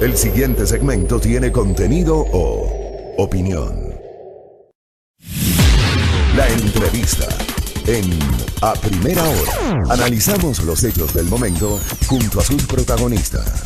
El siguiente segmento tiene contenido o opinión. La entrevista en A Primera Hora. Analizamos los hechos del momento junto a sus protagonistas.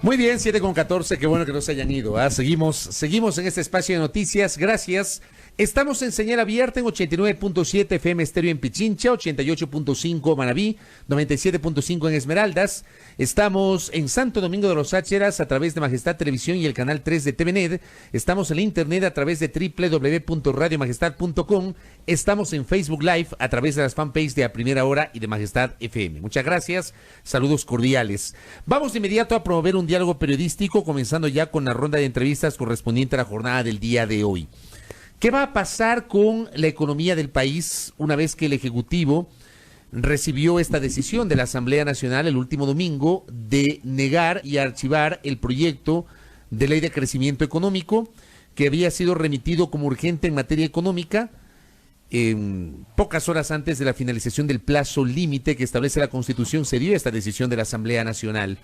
Muy bien, 7:14, qué bueno que no se hayan ido. Seguimos en este espacio de noticias, gracias. Estamos en señal abierta en 89.7 FM Estéreo en Pichincha, 88.5 Manabí, 97.5 en Esmeraldas. Estamos en Santo Domingo de los Ácheras a través de Majestad Televisión y el canal 3 de TVNet. Estamos en la internet a través de www.radiomajestad.com. Estamos en Facebook Live a través de las fanpages de A Primera Hora y de Majestad FM. Muchas gracias, saludos cordiales. Vamos de inmediato a promover un diálogo periodístico, comenzando ya con la ronda de entrevistas correspondiente a la jornada del día de hoy. ¿Qué va a pasar con la economía del país una vez que el Ejecutivo recibió esta decisión de la Asamblea Nacional el último domingo de negar y archivar el proyecto de ley de crecimiento económico que había sido remitido como urgente en materia económica pocas horas antes de la finalización del plazo límite que establece la Constitución? Se dio esta decisión de la Asamblea Nacional.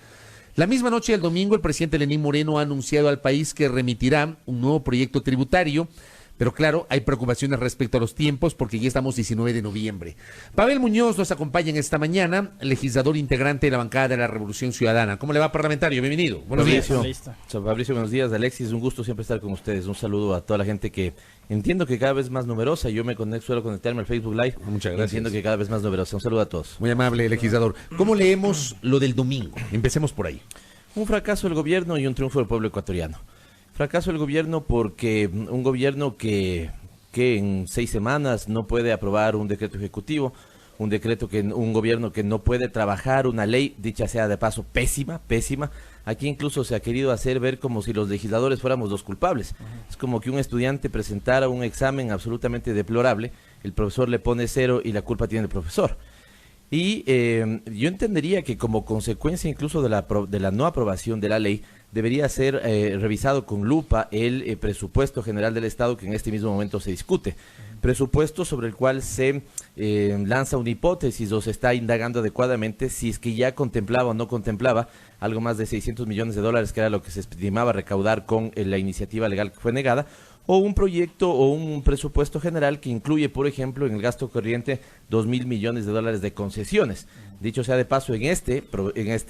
La misma noche del domingo, el presidente Lenín Moreno ha anunciado al país que remitirá un nuevo proyecto tributario. Pero claro, hay preocupaciones respecto a los tiempos porque ya estamos 19 de noviembre. Pavel Muñoz nos acompaña en esta mañana, legislador integrante de la bancada de la Revolución Ciudadana. ¿Cómo le va, parlamentario? Bienvenido. Buenos días. Fabricio, buenos días. Alexis, un gusto siempre estar con ustedes. Un saludo a toda la gente que entiendo que cada vez más numerosa. Yo me suelo conectarme al Facebook Live. Muchas gracias. Entiendo que cada vez más numerosa. Un saludo a todos. Muy amable, legislador. ¿Cómo leemos lo del domingo? Empecemos por ahí. Un fracaso del gobierno y un triunfo del pueblo ecuatoriano. Fracaso del gobierno porque un gobierno que en 6 semanas no puede aprobar un decreto ejecutivo, un gobierno que no puede trabajar una ley, dicha sea de paso, pésima. Aquí incluso se ha querido hacer ver como si los legisladores fuéramos los culpables. Es como que un estudiante presentara un examen absolutamente deplorable, el profesor le pone 0 y la culpa tiene el profesor. Y yo entendería que como consecuencia incluso de la no aprobación de la ley, debería ser revisado con lupa el presupuesto general del Estado que en este mismo momento se discute. Presupuesto sobre el cual se lanza una hipótesis o se está indagando adecuadamente si es que ya contemplaba o no contemplaba algo más de $600 millones, que era lo que se estimaba recaudar con la iniciativa legal que fue negada, o un proyecto o un presupuesto general que incluye, por ejemplo, en el gasto corriente $2.000 millones de concesiones. Dicho sea de paso, en este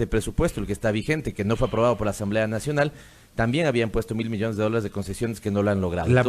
presupuesto, el que está vigente, que no fue aprobado por la Asamblea Nacional, también habían puesto $1.000 millones de concesiones que no lo han logrado. La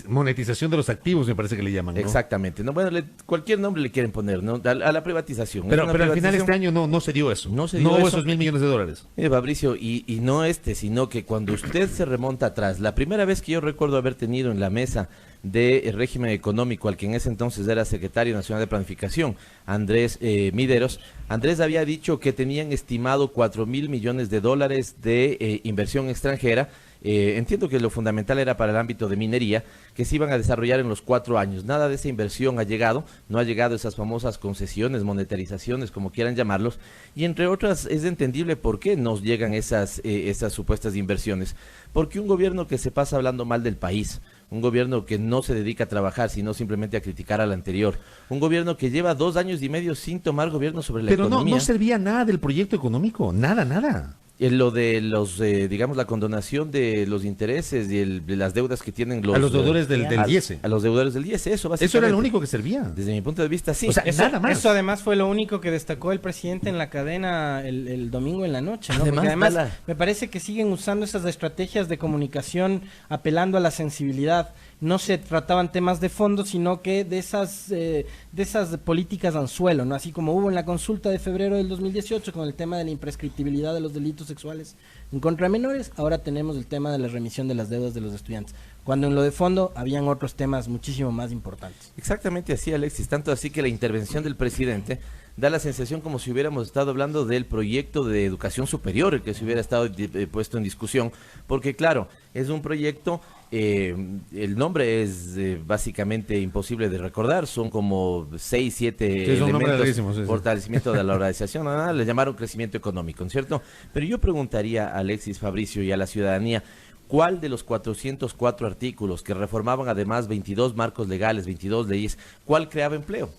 monetización de los activos, me parece que le llaman, ¿no? Exactamente. No, bueno, cualquier nombre le quieren poner, ¿no? A la privatización. Pero al final este año no se dio eso. No hubo esos $1.000 millones. Fabricio, y no sino que cuando usted se remonta atrás, la primera vez que yo recuerdo haber tenido en la mesa de régimen económico, al que en ese entonces era secretario nacional de planificación, Andrés Mideros, Andrés había dicho que tenían estimado $4.000 millones de inversión extranjera. Entiendo que lo fundamental era para el ámbito de minería, que se iban a desarrollar en los 4 años. Nada de esa inversión ha llegado, no ha llegado esas famosas concesiones, monetarizaciones, como quieran llamarlos, y entre otras es entendible por qué nos llegan esas supuestas inversiones. Porque un gobierno que se pasa hablando mal del país, un gobierno que no se dedica a trabajar, sino simplemente a criticar al anterior, un gobierno que lleva 2 años y medio sin tomar gobierno sobre la economía. Pero no servía nada del proyecto económico, nada. Lo de digamos, la condonación de los intereses y de las deudas que tienen a los deudores del IES. A los deudores del IES, eso básicamente. Eso era lo único que servía. Desde mi punto de vista, sí. O sea, nada más. Eso además fue lo único que destacó el presidente en la cadena el domingo en la noche, ¿no? Porque además me parece que siguen usando esas estrategias de comunicación apelando a la sensibilidad. No se trataban temas de fondo, sino que de esas políticas anzuelo, ¿no? Así como hubo en la consulta de febrero del 2018 con el tema de la imprescriptibilidad de los delitos sexuales en contra de menores, ahora tenemos el tema de la remisión de las deudas de los estudiantes, cuando en lo de fondo habían otros temas muchísimo más importantes. Exactamente así, Alexis, tanto así que la intervención del presidente da la sensación como si hubiéramos estado hablando del proyecto de educación superior, el que se hubiera estado puesto en discusión, porque claro, es un proyecto, el nombre es básicamente imposible de recordar, son como 6, 7 elementos, fortalecimiento de la organización, le llamaron crecimiento económico, ¿no es cierto? Pero yo preguntaría a Alexis, Fabricio y a la ciudadanía, ¿cuál de los 404 artículos que reformaban además 22 marcos legales, 22 leyes, cuál creaba empleo?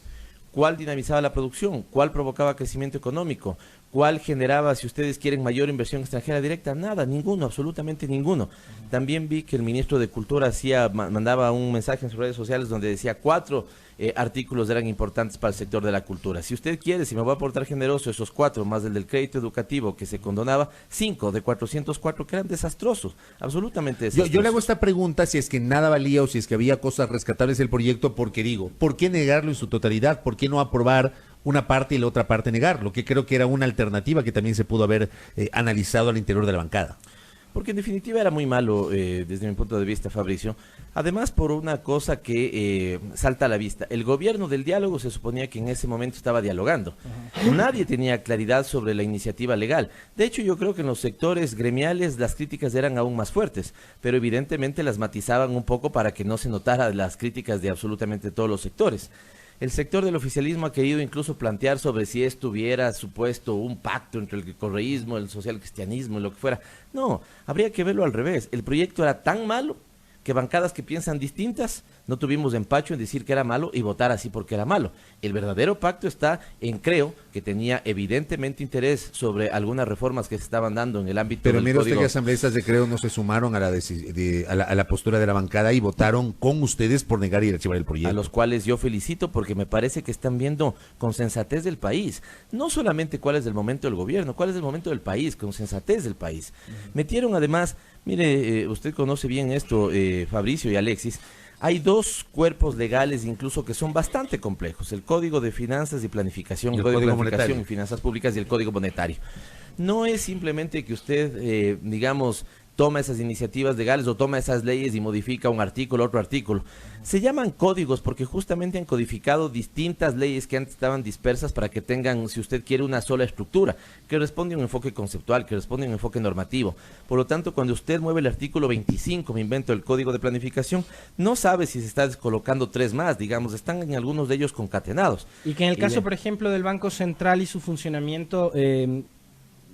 ¿Cuál dinamizaba la producción? ¿Cuál provocaba crecimiento económico? ¿Cuál generaba, si ustedes quieren, mayor inversión extranjera directa? Nada, ninguno, absolutamente ninguno. También vi que el ministro de Cultura mandaba un mensaje en sus redes sociales donde decía 4 artículos eran importantes para el sector de la cultura. Si usted quiere, si me va a portar generoso, esos 4, más el del crédito educativo que se condonaba, 5 de 404 que eran desastrosos, absolutamente desastrosos. Yo le hago esta pregunta si es que nada valía o si es que había cosas rescatables del proyecto, porque digo, ¿por qué negarlo en su totalidad? ¿Por qué no aprobar una parte y la otra parte negarlo? Que creo que era una alternativa que también se pudo haber analizado al interior de la bancada. Porque en definitiva era muy malo desde mi punto de vista, Fabricio. Además, por una cosa que salta a la vista. El gobierno del diálogo se suponía que en ese momento estaba dialogando. Nadie tenía claridad sobre la iniciativa legal. De hecho, yo creo que en los sectores gremiales las críticas eran aún más fuertes, pero evidentemente las matizaban un poco para que no se notara las críticas de absolutamente todos los sectores. El sector del oficialismo ha querido incluso plantear sobre si esto hubiera supuesto un pacto entre el correísmo, el socialcristianismo, lo que fuera. No, habría que verlo al revés. El proyecto era tan malo que bancadas que piensan distintas no tuvimos empacho en decir que era malo y votar así porque era malo. El verdadero pacto está en, creo, que tenía evidentemente interés sobre algunas reformas que se estaban dando en el ámbito del código. Pero mire usted que asambleístas de Creo no se sumaron a la postura de la bancada y votaron con ustedes por negar y archivar el proyecto. A los cuales yo felicito porque me parece que están viendo con sensatez del país. No solamente cuál es el momento del gobierno, cuál es el momento del país, con sensatez del país. Metieron además, mire, usted conoce bien esto, Fabricio y Alexis. Hay 2 cuerpos legales incluso que son bastante complejos, el Código de Finanzas y Planificación, el Código de Planificación y Finanzas Públicas y el Código Monetario. No es simplemente que usted, digamos, toma esas iniciativas legales o toma esas leyes y modifica un artículo, otro artículo. Se llaman códigos porque justamente han codificado distintas leyes que antes estaban dispersas para que tengan, si usted quiere, una sola estructura, que responde a un enfoque conceptual, que responde a un enfoque normativo. Por lo tanto, cuando usted mueve el artículo 25, me invento el Código de Planificación, no sabe si se está descolocando 3 más, digamos, están en algunos de ellos concatenados. Y que en el caso, por ejemplo, del Banco Central y su funcionamiento,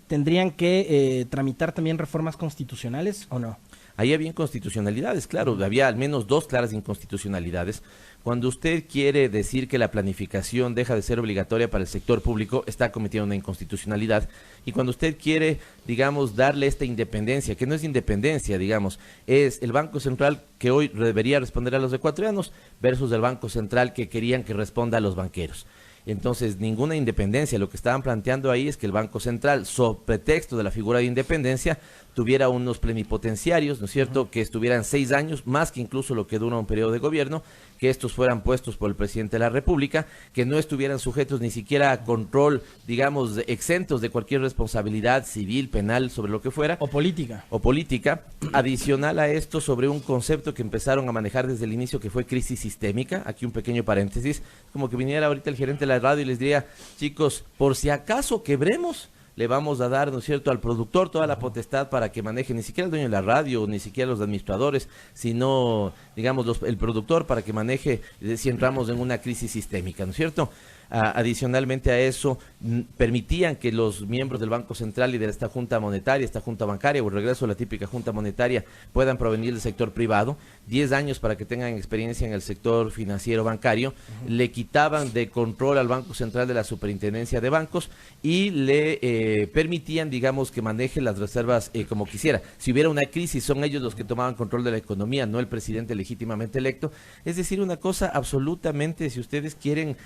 ¿tendrían que tramitar también reformas constitucionales o no? Ahí había inconstitucionalidades, claro, había al menos 2 claras inconstitucionalidades. Cuando usted quiere decir que la planificación deja de ser obligatoria para el sector público, está cometiendo una inconstitucionalidad. Y cuando usted quiere, digamos, darle esta independencia, que no es independencia, digamos, es el Banco Central que hoy debería responder a los ecuatorianos versus el Banco Central que querían que responda a los banqueros. Entonces, ninguna independencia. Lo que estaban planteando ahí es que el Banco Central, sobre pretexto de la figura de independencia, tuviera unos plenipotenciarios, ¿no es cierto?, que estuvieran 6 años, más que incluso lo que dura un periodo de gobierno, que estos fueran puestos por el presidente de la República, que no estuvieran sujetos ni siquiera a control, digamos, exentos de cualquier responsabilidad civil, penal, sobre lo que fuera. O política. O política. Adicional a esto, sobre un concepto que empezaron a manejar desde el inicio, que fue crisis sistémica. Aquí un pequeño paréntesis, como que viniera ahorita el gerente de la radio y les diría, chicos, por si acaso quebremos, le vamos a dar, ¿no es cierto?, al productor toda la potestad para que maneje, ni siquiera el dueño de la radio, ni siquiera los administradores, sino, digamos, el productor para que maneje si entramos en una crisis sistémica, ¿no es cierto? Adicionalmente a eso, permitían que los miembros del Banco Central y de esta Junta Monetaria, esta Junta Bancaria, o el regreso de la típica Junta Monetaria, puedan provenir del sector privado, 10 años para que tengan experiencia en el sector financiero bancario, le quitaban de control al Banco Central de la Superintendencia de Bancos y le permitían, digamos, que maneje las reservas como quisiera. Si hubiera una crisis, son ellos los que tomaban control de la economía, no el presidente legítimamente electo. Es decir, una cosa absolutamente, si ustedes quieren,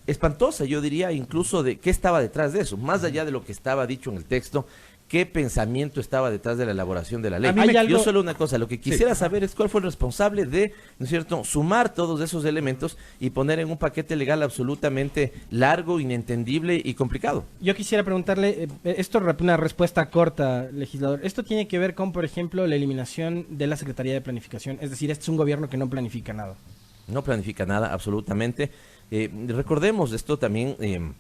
espantosa, yo diría, incluso de qué estaba detrás de eso, más allá de lo que estaba dicho en el texto, qué pensamiento estaba detrás de la elaboración de la ley. Yo solo una cosa, lo que quisiera saber es cuál fue el responsable de, ¿no es cierto?, sumar todos esos elementos y poner en un paquete legal absolutamente largo, inentendible y complicado. Yo quisiera preguntarle, esto una respuesta corta, legislador, esto tiene que ver con, por ejemplo, la eliminación de la Secretaría de Planificación, es decir, este es un gobierno que no planifica nada. No planifica nada, absolutamente. Recordemos esto también,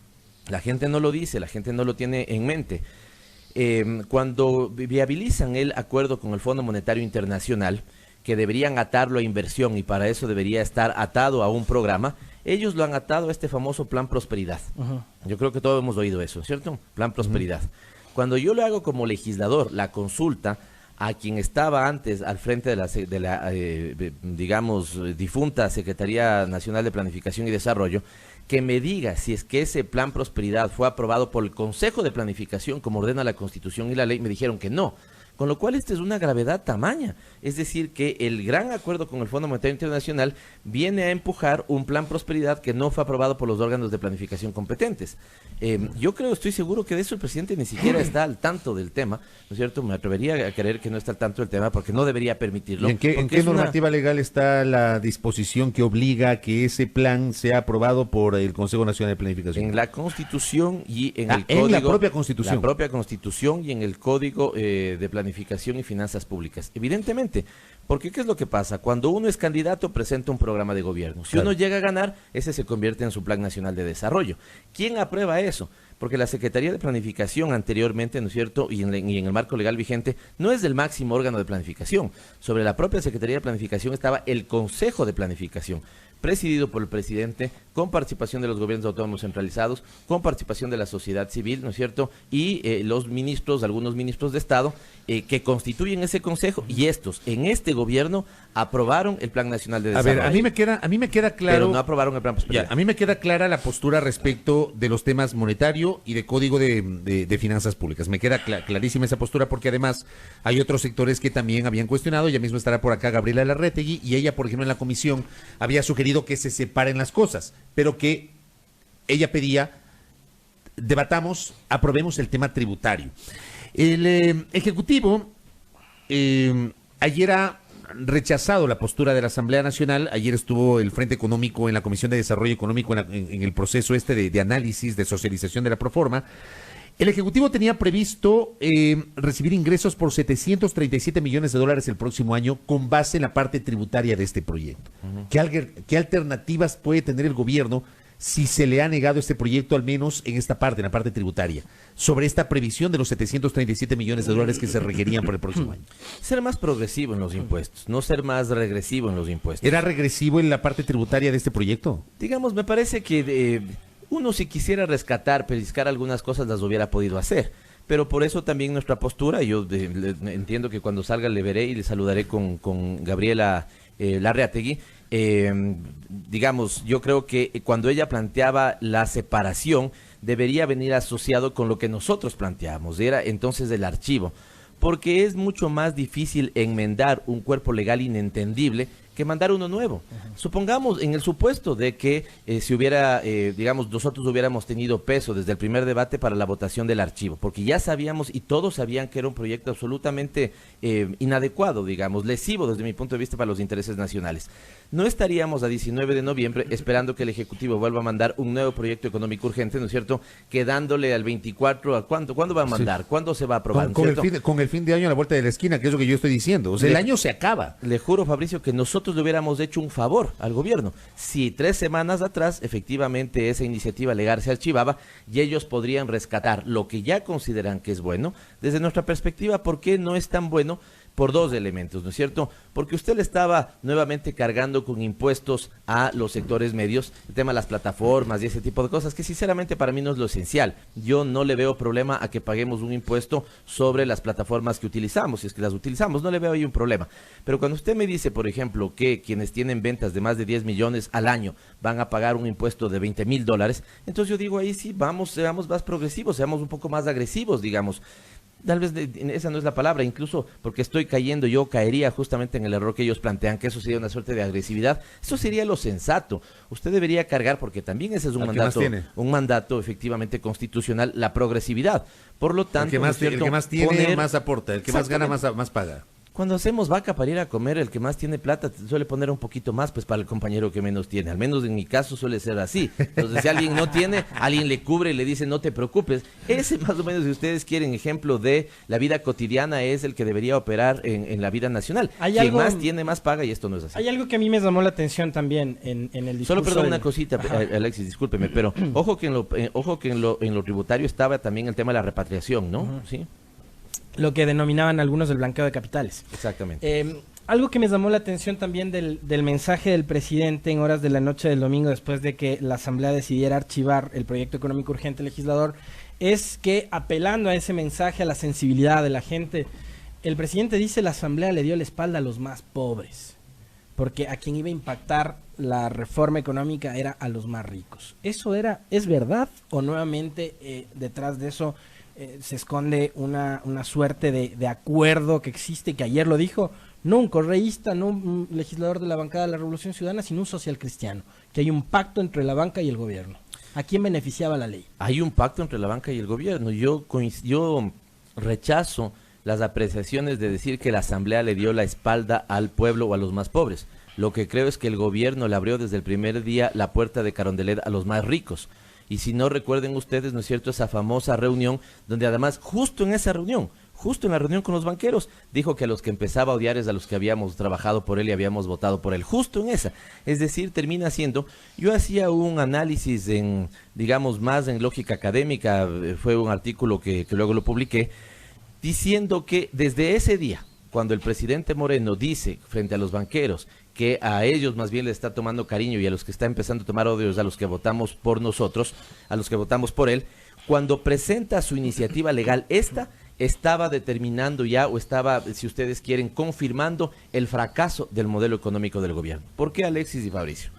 la gente no lo dice, la gente no lo tiene en mente. Cuando viabilizan el acuerdo con el Fondo Monetario Internacional, que deberían atarlo a inversión y para eso debería estar atado a un programa, ellos lo han atado a este famoso Plan Prosperidad. Yo creo que todos hemos oído eso, ¿cierto? Plan Prosperidad. Cuando yo lo hago como legislador, la consulta, a quien estaba antes al frente de la digamos, difunta Secretaría Nacional de Planificación y Desarrollo, que me diga si es que ese plan Prosperidad fue aprobado por el Consejo de Planificación, como ordena la Constitución y la ley. Me dijeron que no. Con lo cual, esta es una gravedad tamaña. Es decir, que el gran acuerdo con el Fondo Monetario Internacional viene a empujar un plan Prosperidad que no fue aprobado por los órganos de planificación competentes. Yo creo, estoy seguro que de eso el presidente ni siquiera está al tanto del tema, ¿no es cierto? Me atrevería a creer que no está al tanto del tema porque no debería permitirlo. ¿Y en qué normativa legal está la disposición que obliga a que ese plan sea aprobado por el Consejo Nacional de Planificación? En la Constitución y en el Código. En la propia Constitución. La propia Constitución y en el Código de Planificación y Finanzas Públicas. Evidentemente, porque ¿qué es lo que pasa? Cuando uno es candidato, presenta un programa de gobierno. Si uno llega a ganar, ese se convierte en su Plan Nacional de Desarrollo. ¿Quién aprueba eso? Porque la Secretaría de Planificación anteriormente, ¿no es cierto?, y en el marco legal vigente, no es el máximo órgano de planificación. Sobre la propia Secretaría de Planificación estaba el Consejo de Planificación, presidido por el presidente, con participación de los gobiernos autónomos centralizados, con participación de la sociedad civil, ¿no es cierto?, y los ministros, algunos ministros de Estado, que constituyen ese consejo, y estos, en este gobierno, aprobaron el Plan Nacional de Desarrollo. A ver, a mí me queda claro... Pero no aprobaron el Plan Prosperidad. A mí me queda clara la postura respecto de los temas monetario y de código de finanzas públicas. Me queda clarísima esa postura porque además hay otros sectores que también habían cuestionado. Ya mismo estará por acá Gabriela Larretegui y ella, por ejemplo, en la comisión había sugerido que se separen las cosas, pero que ella pedía, debatamos, aprobemos el tema tributario. El Ejecutivo ayer ha rechazado la postura de la Asamblea Nacional. Ayer estuvo el Frente Económico en la Comisión de Desarrollo Económico en el proceso de análisis, de socialización de la proforma. El Ejecutivo tenía previsto recibir ingresos por $737 millones el próximo año con base en la parte tributaria de este proyecto. ¿Qué alternativas puede tener el gobierno si se le ha negado este proyecto, al menos en esta parte, en la parte tributaria, sobre esta previsión de los $737 millones que se requerían por el próximo año? Ser más progresivo en los impuestos, no ser más regresivo en los impuestos. ¿Era regresivo en la parte tributaria de este proyecto? Digamos, me parece que uno, si quisiera rescatar, pellizcar algunas cosas, las hubiera podido hacer. Pero por eso también nuestra postura, yo entiendo que cuando salga le veré y le saludaré con Gabriela Larreategui. Digamos, yo creo que cuando ella planteaba la separación, debería venir asociado con lo que nosotros planteamos, era entonces el archivo, porque es mucho más difícil enmendar un cuerpo legal inentendible que mandar uno nuevo. Supongamos, en el supuesto de que si hubiera, digamos, nosotros hubiéramos tenido peso desde el primer debate para la votación del archivo, porque ya sabíamos y todos sabían que era un proyecto absolutamente inadecuado, digamos, lesivo desde mi punto de vista para los intereses nacionales. No estaríamos a 19 de noviembre esperando que el Ejecutivo vuelva a mandar un nuevo proyecto económico urgente, ¿no es cierto?, quedándole al 24, ¿a cuándo va a mandar? Sí. ¿Cuándo se va a aprobar? Con el fin de año a la vuelta de la esquina, que es lo que yo estoy diciendo. O sea, el año se acaba. Le juro, Fabricio, que nosotros le hubiéramos hecho un favor al gobierno si 3 semanas atrás efectivamente esa iniciativa legal se archivaba y ellos podrían rescatar lo que ya consideran que es bueno. Desde nuestra perspectiva, ¿por qué no es tan bueno? Por 2 elementos, ¿no es cierto? Porque usted le estaba nuevamente cargando con impuestos a los sectores medios, el tema de las plataformas y ese tipo de cosas, que sinceramente para mí no es lo esencial. Yo no le veo problema a que paguemos un impuesto sobre las plataformas que utilizamos, si es que las utilizamos, no le veo ahí un problema. Pero cuando usted me dice, por ejemplo, que quienes tienen ventas de más de 10 millones al año van a pagar un impuesto de $20,000, entonces yo digo ahí sí, seamos más progresivos, seamos un poco más agresivos, digamos. Tal vez esa no es la palabra, incluso porque yo caería justamente en el error que ellos plantean, que eso sería una suerte de agresividad. Eso sería lo sensato. Usted debería cargar, porque también ese es un mandato efectivamente constitucional, la progresividad. Por lo tanto, el que más tiene, más aporta, el que más gana, más paga. Cuando hacemos vaca para ir a comer, el que más tiene plata suele poner un poquito más pues para el compañero que menos tiene. Al menos en mi caso suele ser así. Entonces, si alguien no tiene, alguien le cubre y le dice no te preocupes. Ese más o menos, si ustedes quieren ejemplo de la vida cotidiana, es el que debería operar en la vida nacional. Quien más tiene, más paga, y esto no es así. Hay algo que a mí me llamó la atención también en el discurso. Solo perdón una cosita, Alexis, discúlpeme, pero ojo que en lo tributario estaba también el tema de la repatriación, ¿no? ¿Sí? Lo que denominaban algunos del blanqueo de capitales. Exactamente. Algo que me llamó la atención también del mensaje del presidente en horas de la noche del domingo, después de que la Asamblea decidiera archivar el proyecto económico urgente legislador, es que apelando a ese mensaje, a la sensibilidad de la gente, El presidente dice la Asamblea le dio la espalda a los más pobres, porque a quien iba a impactar la reforma económica era a los más ricos. ¿Es verdad o nuevamente detrás de eso se esconde una suerte de acuerdo que existe, que ayer lo dijo, no un correísta, no un legislador de la bancada de la Revolución Ciudadana, sino un social cristiano, que hay un pacto entre la banca y el gobierno? ¿A quién beneficiaba la ley? Hay un pacto entre la banca y el gobierno. Yo rechazo las apreciaciones de decir que la Asamblea le dio la espalda al pueblo o a los más pobres. Lo que creo es que el gobierno le abrió desde el primer día la puerta de Carondelet a los más ricos. Y si no recuerden ustedes, ¿no es cierto?, esa famosa reunión donde además justo en esa reunión, justo en la reunión con los banqueros, dijo que a los que empezaba a odiar es a los que habíamos trabajado por él y habíamos votado por él, justo en esa. Es decir, termina siendo, yo hacía un análisis digamos, más en lógica académica, fue un artículo que luego lo publiqué, diciendo que desde ese día, cuando el presidente Moreno dice frente a los banqueros que a ellos más bien le está tomando cariño y a los que está empezando a tomar odios a los que votamos por nosotros, a los que votamos por él, cuando presenta su iniciativa legal estaba determinando ya, o estaba, si ustedes quieren, confirmando el fracaso del modelo económico del gobierno. ¿Por qué, Alexis y Fabricio?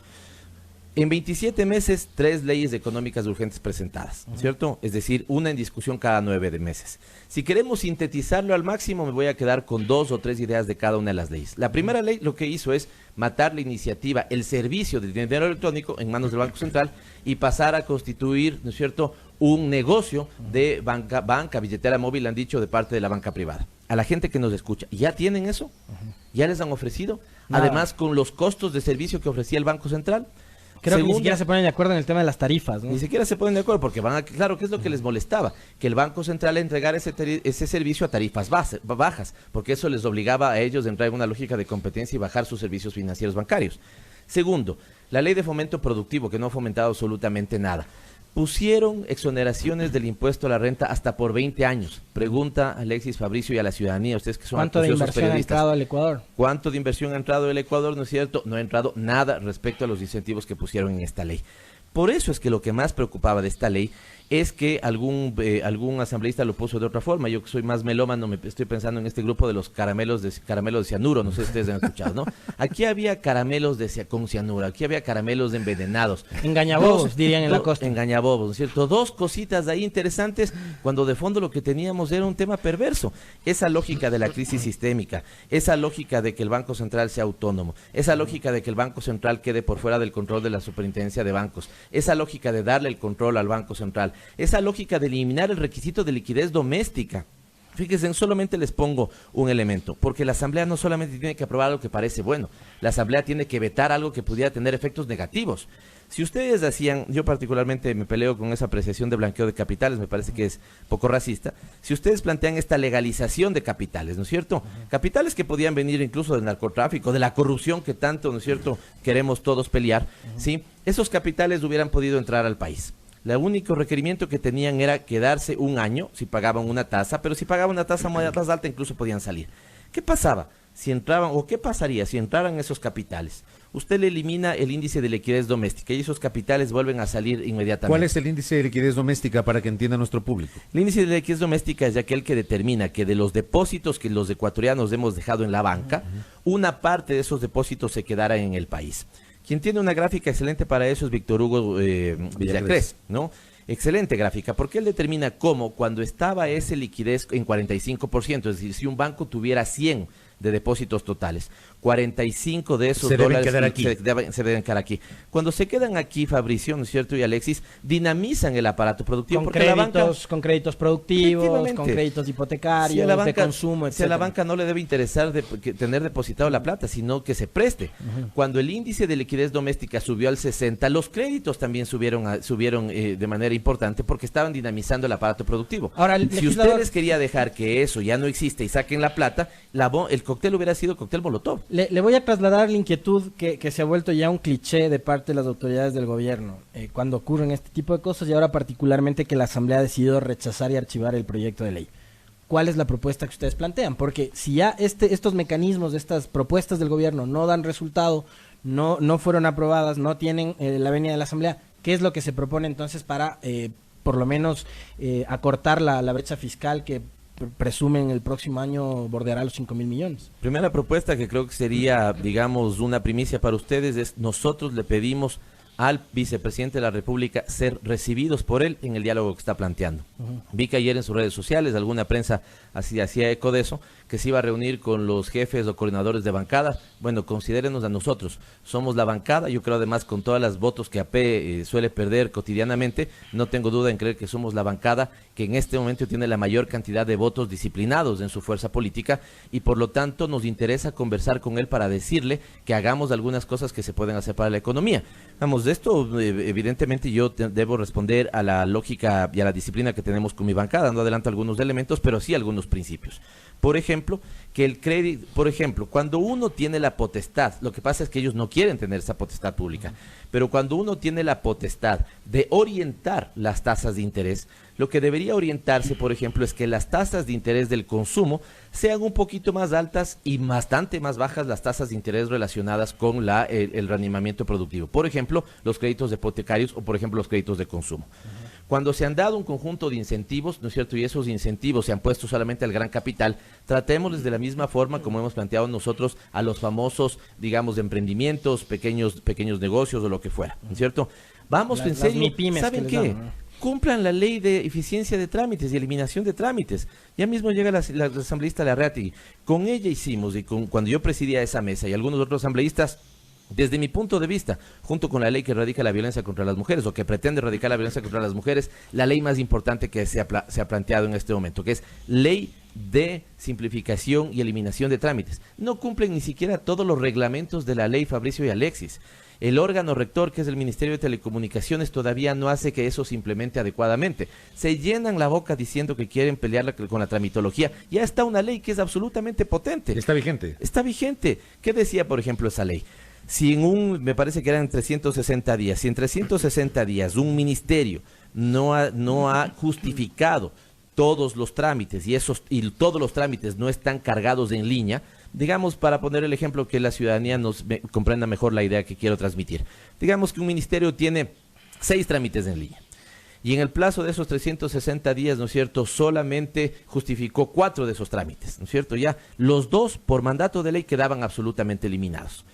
En 27 meses, 3 leyes económicas urgentes presentadas, ¿cierto? Es decir, una en discusión cada 9 meses. Si queremos sintetizarlo al máximo, me voy a quedar con 2 o 3 ideas de cada una de las leyes. La primera ley lo que hizo es matar la iniciativa, el servicio de dinero electrónico en manos del Banco Central y pasar a constituir, ¿no es cierto?, un negocio de banca, billetera móvil, han dicho, de parte de la banca privada. A la gente que nos escucha, ¿ya tienen eso? ¿Ya les han ofrecido? Nada. Además, con los costos de servicio que ofrecía el Banco Central. Creo que ni siquiera se ponen de acuerdo en el tema de las tarifas, ¿no? Ni siquiera se ponen de acuerdo porque claro, ¿qué es lo que les molestaba? Que el Banco Central entregara ese servicio a tarifas bajas, porque eso les obligaba a ellos a entrar en una lógica de competencia y bajar sus servicios financieros bancarios. Segundo, la ley de fomento productivo, que no ha fomentado absolutamente nada. Pusieron exoneraciones del impuesto a la renta hasta por 20 años. Pregunta Alexis, Fabricio y a la ciudadanía, ustedes que son ¿cuánto de inversión ha entrado al Ecuador? ¿Cuánto de inversión ha entrado al Ecuador? ¿No es cierto? No ha entrado nada respecto a los incentivos que pusieron en esta ley. Por eso es que lo que más preocupaba de esta ley es que algún asambleísta lo puso de otra forma. Yo que soy más melómano, me estoy pensando en este grupo de los caramelos de cianuro, no sé si ustedes han escuchado, ¿no? Aquí había caramelos con cianuro, aquí había caramelos envenenados. Engañabobos, dirían en la costa. Engañabobos, ¿no es cierto? 2 cositas de ahí interesantes, cuando de fondo lo que teníamos era un tema perverso. Esa lógica de la crisis sistémica, esa lógica de que el Banco Central sea autónomo, esa lógica de que el Banco Central quede por fuera del control de la Superintendencia de Bancos, esa lógica de darle el control al Banco Central, esa lógica de eliminar el requisito de liquidez doméstica. Fíjense, solamente les pongo un elemento, porque la Asamblea no solamente tiene que aprobar algo que parece bueno, la Asamblea tiene que vetar algo que pudiera tener efectos negativos. Si ustedes yo particularmente me peleo con esa apreciación de blanqueo de capitales, me parece que es poco racista. Si ustedes plantean esta legalización de capitales, ¿no es cierto? Capitales que podían venir incluso del narcotráfico, de la corrupción que tanto, ¿no es cierto?, queremos todos pelear, ¿sí? Esos capitales hubieran podido entrar al país. El único requerimiento que tenían era quedarse un año si pagaban una tasa, pero si pagaban una tasa más alta incluso podían salir. ¿Qué pasaba si entraban, o qué pasaría si entraran esos capitales? Usted le elimina el índice de liquidez doméstica y esos capitales vuelven a salir inmediatamente. ¿Cuál es el índice de liquidez doméstica para que entienda nuestro público? El índice de liquidez doméstica es aquel que determina que de los depósitos que los ecuatorianos hemos dejado en la banca, una parte de esos depósitos se quedara en el país. Quien tiene una gráfica excelente para eso es Víctor Hugo Villacrés, ¿no? Excelente gráfica, porque él determina cómo cuando estaba ese liquidez en 45%, es decir, si un banco tuviera 100 de depósitos totales, 45 de esos dólares se deben quedar aquí. Cuando se quedan aquí, Fabricio, ¿no es cierto?, y Alexis, dinamizan el aparato productivo. Con créditos productivos, con créditos hipotecarios, de consumo, etc. Si a la banca no le debe interesar tener depositado la plata, sino que se preste. Cuando el índice de liquidez doméstica subió al 60, los créditos también subieron de manera importante porque estaban dinamizando el aparato productivo. Ahora, si ustedes quería dejar que eso ya no existe y saquen la plata, el cóctel hubiera sido cóctel Molotov. Le voy a trasladar la inquietud que se ha vuelto ya un cliché de parte de las autoridades del gobierno cuando ocurren este tipo de cosas, y ahora particularmente que la Asamblea ha decidido rechazar y archivar el proyecto de ley. ¿Cuál es la propuesta que ustedes plantean? Porque si ya estos mecanismos, estas propuestas del gobierno no dan resultado, no fueron aprobadas, no tienen la venia de la Asamblea, ¿qué es lo que se propone entonces para por lo menos acortar la brecha fiscal que presumen el próximo año bordeará los 5.000 millones. Primera propuesta que creo que sería, digamos, una primicia para ustedes es: nosotros le pedimos al vicepresidente de la República ser recibidos por él en el diálogo que está planteando. Vi que ayer en sus redes sociales alguna prensa hacía eco de eso, que se iba a reunir con los jefes o coordinadores de bancada. Bueno, considérenos a nosotros, somos la bancada. Yo creo además, con todas las votos que AP suele perder cotidianamente, no tengo duda en creer que somos la bancada que en este momento tiene la mayor cantidad de votos disciplinados en su fuerza política, y por lo tanto nos interesa conversar con él para decirle que hagamos algunas cosas que se pueden hacer para la economía. Vamos, de esto evidentemente yo debo responder a la lógica y a la disciplina que tenemos con mi bancada. No adelanto algunos elementos, pero sí algunos principios. Por ejemplo, que el crédito, cuando uno tiene la potestad, lo que pasa es que ellos no quieren tener esa potestad pública, pero cuando uno tiene la potestad de orientar las tasas de interés, lo que debería orientarse, por ejemplo, es que las tasas de interés del consumo sean un poquito más altas y bastante más bajas las tasas de interés relacionadas con el reanimamiento productivo. Por ejemplo, los créditos hipotecarios o, por ejemplo, los créditos de consumo. Cuando se han dado un conjunto de incentivos, ¿no es cierto?, y esos incentivos se han puesto solamente al gran capital, tratémosles de la misma forma como hemos planteado nosotros a los famosos, digamos, emprendimientos, pequeños negocios o lo que fuera, ¿no es cierto? Vamos, en serio, ¿saben qué? Cumplan la ley de eficiencia de trámites y eliminación de trámites. Ya mismo llega la asambleísta Larrategui. Con ella hicimos, y cuando yo presidía esa mesa y algunos otros asambleístas, desde mi punto de vista, junto con la ley que erradica la violencia contra las mujeres, o que pretende erradicar la violencia contra las mujeres, la ley más importante que se ha planteado en este momento, que es ley de simplificación y eliminación de trámites. No cumplen ni siquiera todos los reglamentos de la ley, Fabricio y Alexis. El órgano rector, que es el Ministerio de Telecomunicaciones, todavía no hace que eso se implemente adecuadamente. Se llenan la boca diciendo que quieren pelear con la tramitología. Ya está una ley que es absolutamente potente. Está vigente. Está vigente. ¿Qué decía, por ejemplo, esa ley? Si me parece que eran 360 días, si en 360 días un ministerio no ha justificado todos los trámites y todos los trámites no están cargados en línea, digamos, para poner el ejemplo que la ciudadanía comprenda mejor la idea que quiero transmitir. Digamos que un ministerio tiene 6 trámites en línea y en el plazo de esos 360 días, ¿no es cierto?, solamente justificó 4 de esos trámites, ¿no es cierto? Ya los 2 por mandato de ley quedaban absolutamente eliminados.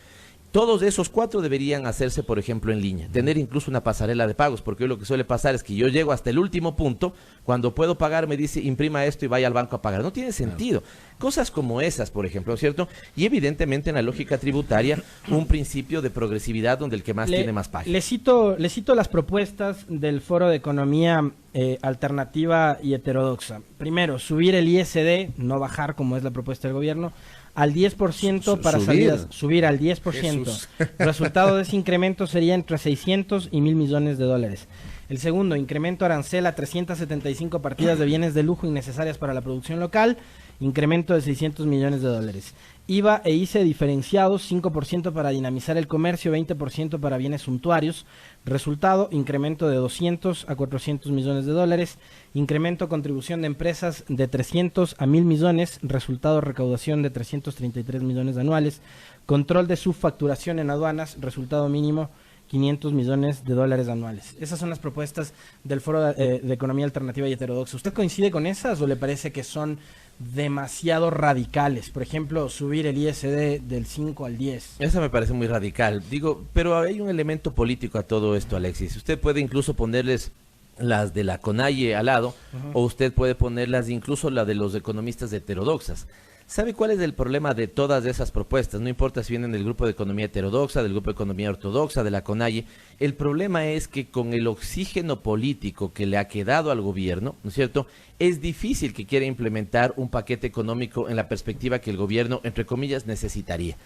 Todos esos 4 deberían hacerse, por ejemplo, en línea, tener incluso una pasarela de pagos, porque hoy lo que suele pasar es que yo llego hasta el último punto, cuando puedo pagar me dice imprima esto y vaya al banco a pagar. No tiene sentido. Cosas como esas, por ejemplo, ¿cierto? Y evidentemente en la lógica tributaria, un principio de progresividad donde el que más tiene más paga. Le cito las propuestas del Foro de Economía Alternativa y Heterodoxa. Primero, subir el ISD, no bajar como es la propuesta del gobierno, al 10% para salidas, subir al 10%. Resultado de ese incremento sería entre 600 y 1.000 millones de dólares. El segundo, incremento arancel a 375 partidas de bienes de lujo innecesarias para la producción local, incremento de 600 millones de dólares. IVA e ICE diferenciados, 5% para dinamizar el comercio, 20% para bienes suntuarios. Resultado, incremento de 200 a 400 millones de dólares. Incremento contribución de empresas de 300 a 1.000 millones. Resultado, recaudación de 333 millones anuales. Control de subfacturación en aduanas. Resultado mínimo, 500 millones de dólares anuales. Esas son las propuestas del Foro de Economía Alternativa y Heterodoxa. ¿Usted coincide con esas o le parece que son demasiado radicales? Por ejemplo, subir el ISD del 5 al 10. Esa me parece muy radical. Digo, pero hay un elemento político a todo esto, Alexis. Usted puede incluso ponerles las de la CONAIE al lado, o usted puede ponerlas incluso la de los economistas heterodoxas. ¿Sabe cuál es el problema de todas esas propuestas? No importa si vienen del grupo de economía heterodoxa, del grupo de economía ortodoxa, de la CONAIE. El problema es que con el oxígeno político que le ha quedado al gobierno, ¿no es cierto?, es difícil que quiera implementar un paquete económico en la perspectiva que el gobierno, entre comillas, necesitaría.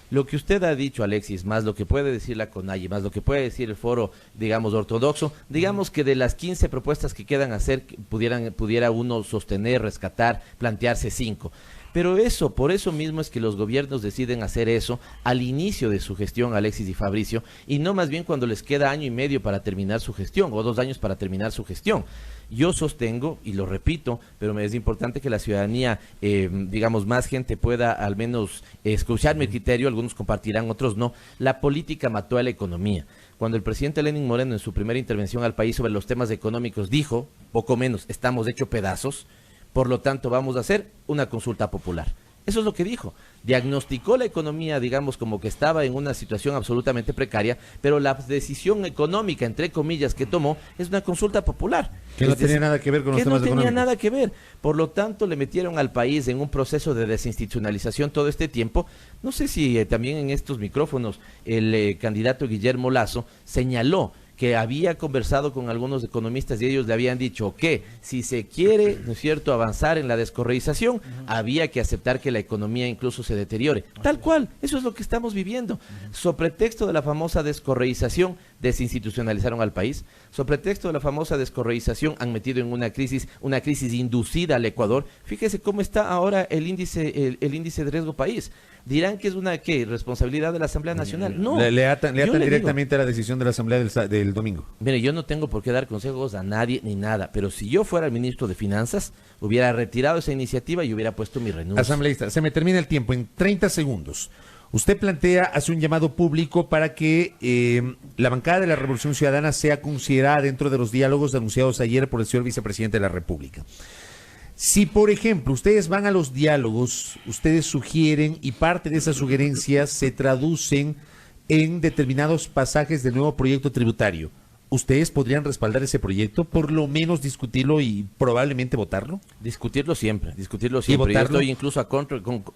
Lo que usted ha dicho, Alexis, más lo que puede decir la CONAIE, más lo que puede decir el foro, digamos, ortodoxo, digamos que de las 15 propuestas que quedan hacer, pudiera uno sostener, rescatar, plantearse 5. Pero por eso mismo es que los gobiernos deciden hacer eso al inicio de su gestión, Alexis y Fabricio, y no más bien cuando les queda 1 año y medio para terminar su gestión, o 2 años para terminar su gestión. Yo sostengo, y lo repito, pero me es importante que la ciudadanía, digamos, más gente pueda al menos escuchar mi criterio, algunos compartirán, otros no. La política mató a la economía. Cuando el presidente Lenín Moreno en su primera intervención al país sobre los temas económicos dijo, poco menos, estamos hechos pedazos, Por lo tanto, vamos a hacer una consulta popular. Eso es lo que dijo. Diagnosticó la economía, digamos, como que estaba en una situación absolutamente precaria, pero la decisión económica, entre comillas, que tomó es una consulta popular. Que no tenía nada que ver con los temas económicos. No tenía nada que ver. Por lo tanto, le metieron al país en un proceso de desinstitucionalización todo este tiempo. No sé si también en estos micrófonos el candidato Guillermo Lasso señaló que había conversado con algunos economistas y ellos le habían dicho que si se quiere, ¿no es cierto?, avanzar en la descorreización, había que aceptar que la economía incluso se deteriore. Tal cual, eso es lo que estamos viviendo. Sobre pretexto de la famosa descorreización, desinstitucionalizaron al país. Sobre pretexto de la famosa descorreización, han metido en una crisis inducida al Ecuador. Fíjese cómo está ahora el índice de riesgo país. Dirán que es una responsabilidad de la Asamblea Nacional. No. Le atan directamente a la decisión de la Asamblea del domingo. Mire, yo no tengo por qué dar consejos a nadie ni nada, pero si yo fuera el ministro de Finanzas, hubiera retirado esa iniciativa y hubiera puesto mi renuncia. Asambleísta, se me termina el tiempo en 30 segundos. Usted hace un llamado público para que la bancada de la Revolución Ciudadana sea considerada dentro de los diálogos anunciados ayer por el señor vicepresidente de la República. Si, por ejemplo, ustedes van a los diálogos, ustedes sugieren y parte de esas sugerencias se traducen en determinados pasajes del nuevo proyecto tributario, ¿ustedes podrían respaldar ese proyecto? Por lo menos discutirlo y probablemente votarlo. Discutirlo siempre. ¿Y votarlo? Yo estoy incluso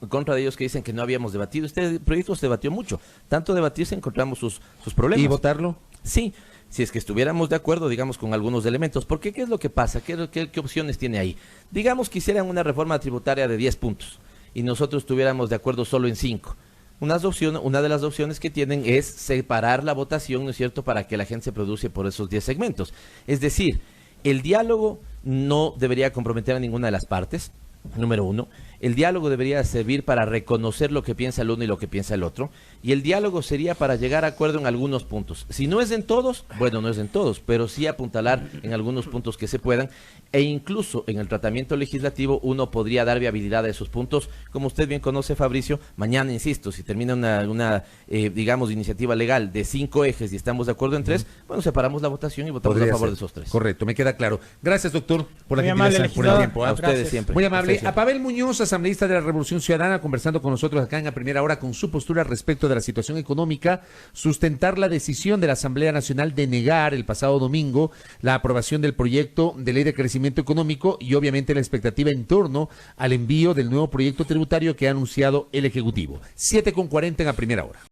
contra de ellos que dicen que no habíamos debatido. Este proyecto se debatió mucho. Tanto debatirse encontramos sus problemas. ¿Y votarlo? Sí. Si es que estuviéramos de acuerdo, digamos, con algunos elementos. Porque ¿qué es lo que pasa? ¿Qué opciones tiene ahí? Digamos que hicieran una reforma tributaria de 10 puntos y nosotros estuviéramos de acuerdo solo en 5. Una de las opciones que tienen es separar la votación, ¿no es cierto?, para que la gente se produce por esos 10 segmentos. Es decir, el diálogo no debería comprometer a ninguna de las partes, número uno. El diálogo debería servir para reconocer lo que piensa el uno y lo que piensa el otro. Y el diálogo sería para llegar a acuerdo en algunos puntos. Si no es en todos, bueno, no es en todos, pero sí apuntalar en algunos puntos que se puedan. E incluso en el tratamiento legislativo uno podría dar viabilidad a esos puntos. Como usted bien conoce, Fabricio, mañana, insisto, si termina una digamos, iniciativa legal de 5 ejes y estamos de acuerdo en 3, bueno, separamos la votación y votamos a favor de esos 3. Correcto, me queda claro. Gracias, doctor, por la gentileza, por el tiempo. A ustedes siempre. Muy amable. A Pavel Muñoz, asambleísta de la Revolución Ciudadana, conversando con nosotros acá en A Primera Hora con su postura respecto de la situación económica, sustentar la decisión de la Asamblea Nacional de negar el pasado domingo la aprobación del proyecto de ley de crecimiento económico y obviamente la expectativa en torno al envío del nuevo proyecto tributario que ha anunciado el Ejecutivo. 7:40 en A Primera Hora.